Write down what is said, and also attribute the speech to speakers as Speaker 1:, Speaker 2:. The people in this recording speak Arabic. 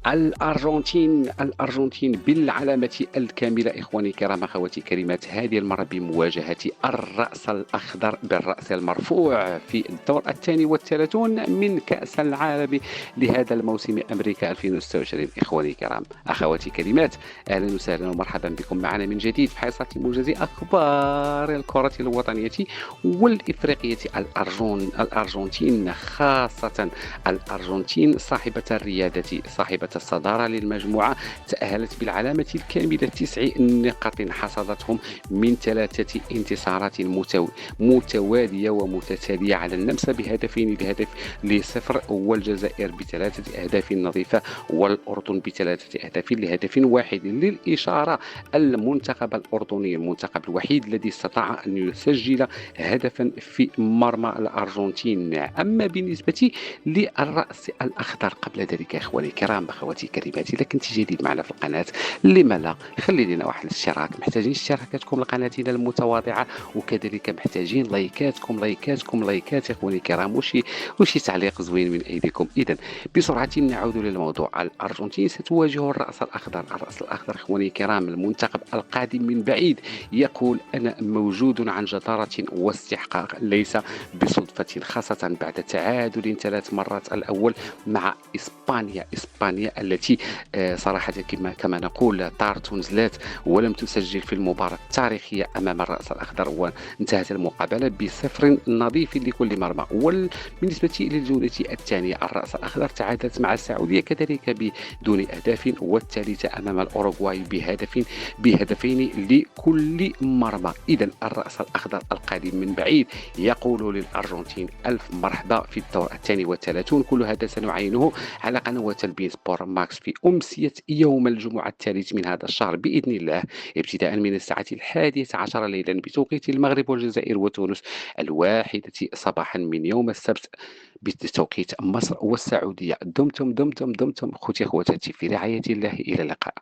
Speaker 1: الأرجنتين بالعلامة الكاملة إخواني الكرام أخواتي الكريمات، هذه المرة بمواجهة الرأس الأخضر بالرأس المرفوع في الدور الثاني والثلاثون من كأس العالم لهذا الموسم أمريكا 2026. إخواني الكرام أخواتي الكريمات، أهلا وسهلا ومرحبا بكم معنا من جديد في حصة موجز أخبار الكرة الوطنية والإفريقية. الأرجنتين خاصة الأرجنتين صاحبة الريادة صاحبة الصدارة للمجموعة تأهلت بالعلامة الكاملة 9 نقاط حصدتهم من 3 انتصارات متوالية ومتتالية على النمسا بهدفين لصفر، والجزائر ب3 أهداف نظيفة، والأردن ب3 أهداف لهدف واحد. للإشارة، المنتخب الأردني المنتخب الوحيد الذي استطاع أن يسجل هدفا في مرمى الأرجنتين. أما بالنسبة للرأس الأخضر قبل ذلك إخواني الكرام أخواتي الكريمات، إذا كنت جديد معنا في القناة لما لا خلي لنا واحد الاشتراك، محتاجين اشتراكاتكم لقناتنا المتواضعة، وكذلك محتاجين لايكات إخواني الكرام، وشي تعليق زوين من أيديكم. إذا بسرعة نعود للموضوع. الأرجنتين ستواجه الرأس الأخضر إخواني الكرام، المنتخب القادم من بعيد يقول أنا موجود عن جدارة واستحقاق، ليس بصدفة، خاصة بعد تعادل 3 مرات الأول مع إسبانيا التي صراحة كما نقول طارت ونزلت ولم تسجل في المباراة التاريخية أمام الرأس الأخضر، وانتهت المقابلة بصفر نظيف لكل مرمى. وبالنسبة للجولة الثانية، الرأس الأخضر تعادلت مع السعودية كذلك بدون أهداف، والثالثة أمام الأوروغواي بهدفين لكل مرمى. إذا الرأس الأخضر القادم من بعيد يقول للأرجنتين ألف مرحبا في الدور الثاني والثلاثون. كل هذا سنعينه على قنوات البين سبور ماكس في أمسية يوم الجمعة الثالث من هذا الشهر بإذن الله، ابتداء من الساعة 11 ليلا بتوقيت المغرب والجزائر وتونس، 1 صباحا من يوم السبت بتوقيت مصر والسعودية. دمتم أخوتي أخواتي في رعاية الله، إلى اللقاء.